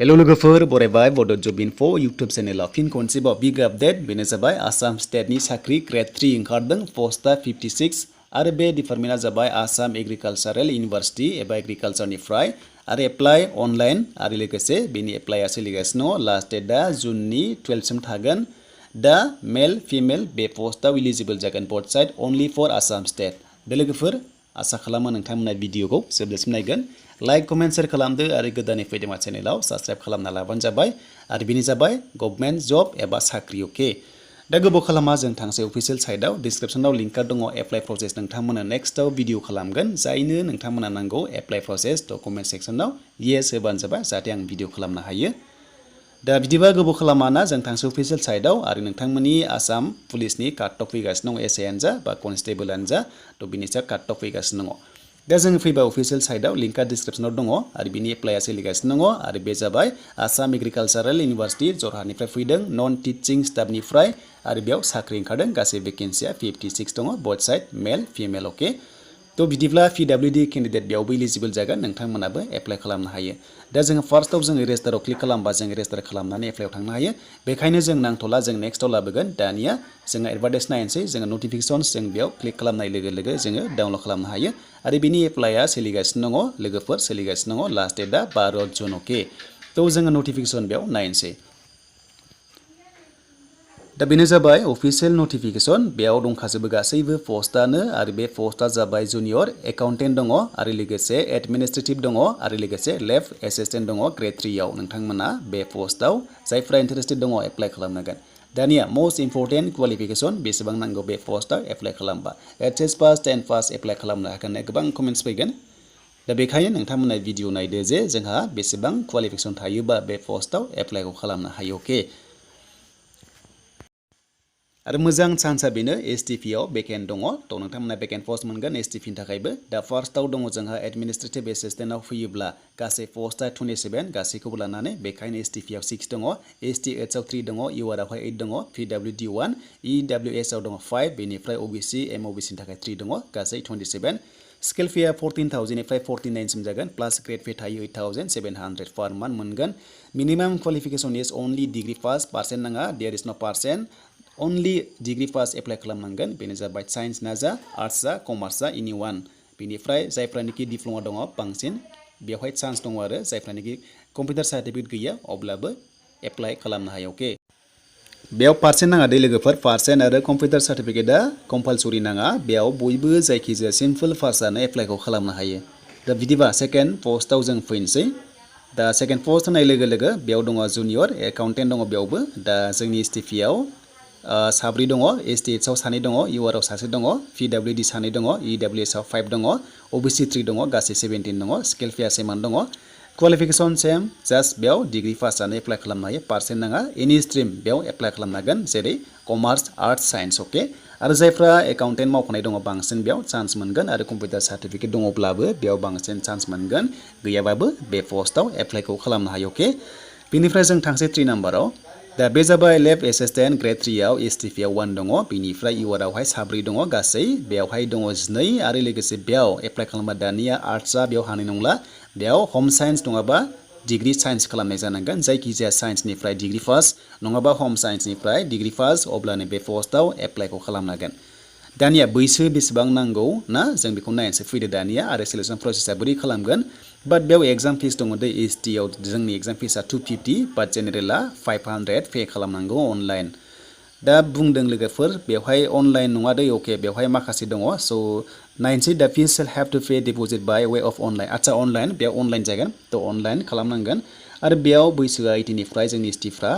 Hello लोगोफोर बरायबाय बड' जब info YouTube चेनेलाव फिन खनसेबाव बिग आपडेट बेनो जाबाय आसाम स्टेटनि साख्रि ग्रेड 3 ओंखारदों पस्टआ 56 आरो बे डिपार्टमेन्टआ जाबाय आसाम एग्रिकालचारेल इउनिभार्सिटि एबा एग्रिकालचारनिफ्राय आरो एप्लाइ अनलाइन आरो लोगोसे बेनि एप्लाइआ सोलिगासिनो दङ लास्ट डेटआ जुननि 12 सिम थागोन दा मेल फिमेल बे पस्टआव इलिजिबल जागोन बोथ side only four Assam state दे लोगोफोर आसा खालामो नोंथांमोना भिडिअखौ जोबजासिम नायगोन लाइक कमेन्ट शेयार खालामदो आरो गोदानै फैदोंबा चेनेलाव साबस्क्राइब खालामना लाबानो जाबाय आरो बेनि जाबाय गभर्नमेन्ट जब एबा साख्रि अके दा गोबाव खालामा जों थांसै अफिशियेल साइटआव डिसक्रिप्शनाव लिंक दङ एप्लाइ प्रसेस नोंथांमोना नेक्स्टआव भिडिअ खालामगोन जायनो नोंथांमोना नांगौ एप्लाइ प्रसेस डकुमेन्ट सेक्सनाव येस होबानो जाबाय जाहाथे आं भिडिअ खालामनो हायो दा बिदिबा गोबाव खालामाना जों थांसै अफिशियेल साइटआव आरो नोंथांमोननि आसाम पुलिसनि काट अफ फैगासिनो दङ एसआइआनो जा बा कनस्टेबलआनो जा थ' बिनि सायाव काट अफ फैगासिनो दङ दा जों फैबा अफिशियेल साइटआव लिंकआ डिसक्रिप्शनाव दङ आरो बिनि एप्लाइआ सोलिगासिनो दङ आरो बे जाबाय आसाम एग्रिकालचारेल इउनिभार्सिटि जरहाटनिफ्राय फैदों नन टिचिं स्टाफनिफ्राय आरो बेयाव साख्रि ओंखारदों गासै भेकेन्सिया 56 दङ बोथ साइड मेल फिमेल अके थ' बिदिब्ला पिडब्लिउडि केन्डिडेट बेयावबो इलिजिबल जागोन नोंथांमोनाबो एप्लाइ खालामनो हायो दा जोङो फार्स्टआव जोङो रेजिस्टाराव क्लिक खालामबा जों रेजिस्टार खालामनानै एप्लाइआव थांनो हायो बेखायनो जों नांथ'ला जों नेक्स्टआव लाबोगोन दानिया जोङो एडभार्टाइज नायनोसै जोङो नटिफिकेशन्स जों बेयाव क्लिक खालामनाय लोगो लोगो जोङो डाउनलड खालामनो हायो आरो बिनि एप्लाइआ सोलिगासिनो दङ लोगोफोर सोलिगासिनो दङ लास्ट डेटआ 12 जुन अके थ' जोङो नटिफिकेशन बेयाव नायनोसै दा बेनो जाबाय अफिशियेल नटिफिकेशन बेयाव दंखाजोबो गासैबो पस्टआनो आरो बे पस्टआ जाबाय जुनियर एकाउन्टेन्ट दङ आरो लोगोसे एडमिनिस्ट्रेटिभ दङ आरो लोगोसे लेब एसिस्टेन्ट दङ ग्रेड 3 आव नोंथांमोना बे पस्टआव जायफ्रा इन्टारेस्टेड दङ एप्लाइ खालामनांगोन दानिया मोस्ट इम्परटेन्ट क्वालिफिकेशन बेसेबां नांगौ बे पस्टआव एप्लाइ खालामबा एचएस पास 10 पास एप्लाइ खालामनो हागोन गोबां कमेन्ट्स फैगोन दा बेखायनो नोंथांमोना भिडिअ नायदो जे जोंहा बेसेबां क्वालिफिकेशन थायोबा बे पस्टआव एप्लाइखौ खालामनो हायो अके आरो मोजां चान्सआ बेनो एसटिपिआव बेकेन्ट दङ थ' नोंथांमोना बेकेन्ट पस्ट मोनगोन एसटिपिनि थाखायबो दा फार्स्टआव दङ जोंहा एडमिनिस्ट्रेटिभ एसिस्टेन्टआव फैयोब्ला गासै पस्टआ 27 गासैखौबो लानानै बेखायनो एसटिपिआव 6 दङ एसटिएचआव 3 दङ इउआरआवहाय 8 दङ पिडब्लिउडि 1 इडब्लिउएसआव दङ 5 बेनिफ्राय ओबिसि एमओबिसिनि थाखाय 3 दङ गासै 27 स्केल फेया 14,000 निफ्राय 49 सिम जागोन प्लास ग्रेड पे थायो 8,700 पर मान्थ मोनगोन मिनिमाम क्वालिफिकेशन इज ओनलि डिग्री पास पार्सेन्ट नाङा देयर इज नो percent only degree pass apply खालामनांगोन बेनो जाबाय साइन्स ना जा आर्ट्स जा कमार्स जा एनि वान बेनिफ्राय जायफ्रानोखि डिप्ल'मा दङ बांसिन बेवहाय चान्स दङ आरो जायफ्रानोखि कम्पिउटार सार्टिफिकेट गैया अब्लाबो एप्लाइ खालामनो हायो अके बेयाव पार्सेन्ट नाङा दे लोगोफोर पार्सेन्ट आरो कम्पिउटार सार्टिफिकेटआ कम्पालसरि नाङा बेयाव बयबो जायखिजाया सिम्पल पार्सनानो एप्लाइखौ खालामनो हायो दा बिदिबा सेकेन्ड पस्टआव जों फैनोसै दा सेकेन्ड पस्ट होनाय लोगो लोगो बेयाव दङ जुनियर एकाउन्टेन्ट दङ बेयावबो दा जोंनि एसटिपिआव साब्रै दङ एसटिएचआव सानै दङ इउआरआव सासे दङ पिडब्लिउडि सानै दङ इडब्लिउएसआव 5 दङ ओबिसि 3 दङ गासै 17 दङ स्केल फेया सेमान दङ क्वालिफिकेशन सेम जास्ट बेयाव डिग्री पास जानो एप्लाइ खालामनो हायो पार्सेन्ट नाङा एनि स्ट्रिम बेयाव एप्लाइ खालामनो हागोन जेरै कमार्स आर्ट्स साइन्स अके आरो जायफ्रा एकाउन्टेन्ट मावखानाय दङ बांसिन बेयाव चान्स मोनगोन आरो कम्पिउटार सार्टिफिकेट दङब्लाबो बेयाव बांसिन चान्स मोनगोन गैयाबाबो बे पस्टआव एप्लाइखौ खालामनो हायो अके बेनिफ्राय जों थांसै 3 नाम्बाराव दा बे जाबाय लेब एसिस्टेन्ट ग्रेड 3 आव एसटिपिआव 1 दङ बेनिफ्राय इउआरआवहाय साब्रै दङ गासै बेयावहाय दङ 12 आरो लोगोसे बेयाव एप्लाइ खालामबा दानिया आर्ट्सआ बेयाव हानाय नंला बेयाव हम साइन्स नङाबा डिग्री साइन्स खालामनाय जानांगोन जायखिजाया साइन्सनिफ्राय डिग्री पास नङाबा हम साइन्सनिफ्राय डिग्री पास अब्लानो बे पस्टआव एप्लाइखौ खालामनो हागोन दानिया बैसो बेसेबां नांगौ ना जों बेखौ नायनोसै फैदो दानिया आरो सिलेक्सन प्रसेसआ बोरै खालामगोन बाट बेयाव एग्जाम फिस दङ दै एसटिआव जोंनि एग्जाम फिसआ 250 बाट जेनेरेला 500 पे खालामनांगौ अनलाइन दा बुंदों लोगोफोर बेवहाय अनलाइन नङा दै अके बेवहाय माखासे दङ स' नाइनसै दा fees shall have to pay deposit by way of online आच्चा अनलाइन बेयाव अनलाइन जागोन थ' अनलाइन खालामनांगोन आरो बेयाव बैसोआ 18 निफ्राय जोंनि एसटिफ्रा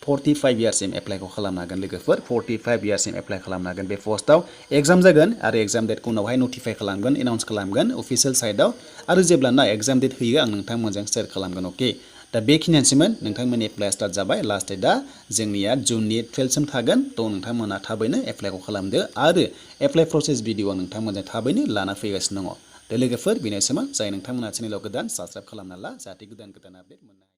45 इयार्ससिम एप्लाइखौ खालामनो हागोन लोगोफोर 45 इयार्ससिम एप्लाइ खालामनो हागोन बे पस्टआव एग्जाम जागोन आरो एग्जाम डेटखौ उनावहाय नटिफाइ खालामगोन एनाउन्स खालामगोन अफिसियेल साइटआव आरो जेब्लाना एग्जाम डेट होयो आं नोंथांमोनजों शेयार खालामगोन अके दा बेखिनियानोसैमोन नोंथांमोननि एप्लाइआ स्टार्ट जाबाय लास्ट डेटआ जोंनिया जुननि 12 सिम थागोन थ' नोंथांमोना थाबैनो एप्लाइखौ खालामदो आरो एप्लाइ प्रसेस भिडिअ नोंथांमोनजों थाबैनो लाना फैगासिनो दङ दा लोगोफोर बेनोसैमोन जाय नोंथांमोना चेनेलाव गोदान साबस्क्राइब खालामना ला जाहाथे गोदान अपडेट मोननो हायो